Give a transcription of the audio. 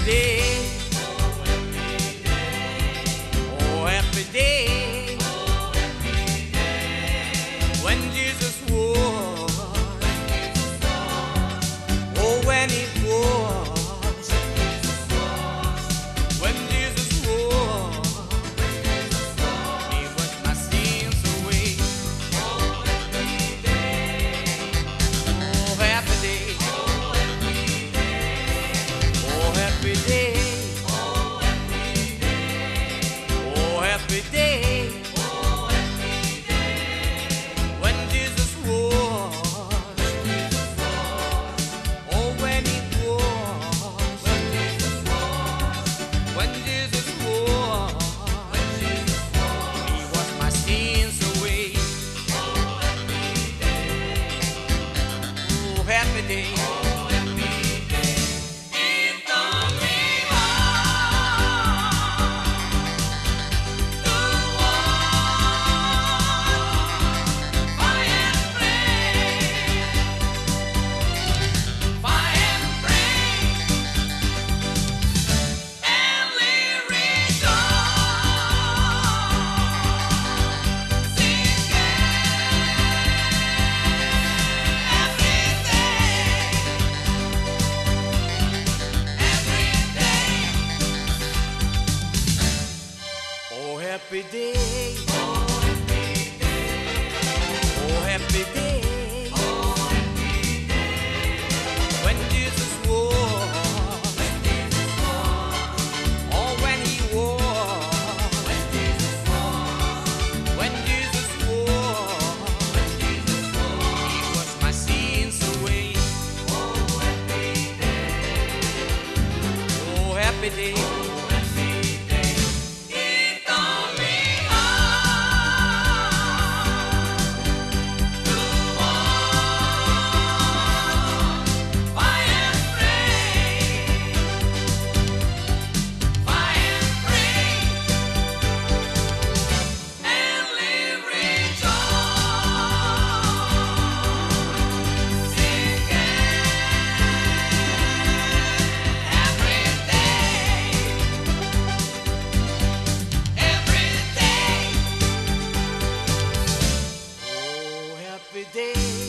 day, oh happy day, when Jesus was, oh when it was, when Jesus was, he washed my sins away. Oh happy day, oh happy day, oh happy day, oh happy day, when Jesus was, oh when it was, when Jesus was, he washed my sins away. Oh happy day. Oh happy day, oh happy day, when Jesus was, oh when he was, when Jesus was, he washed my sins away. Oh happy day. Happy day.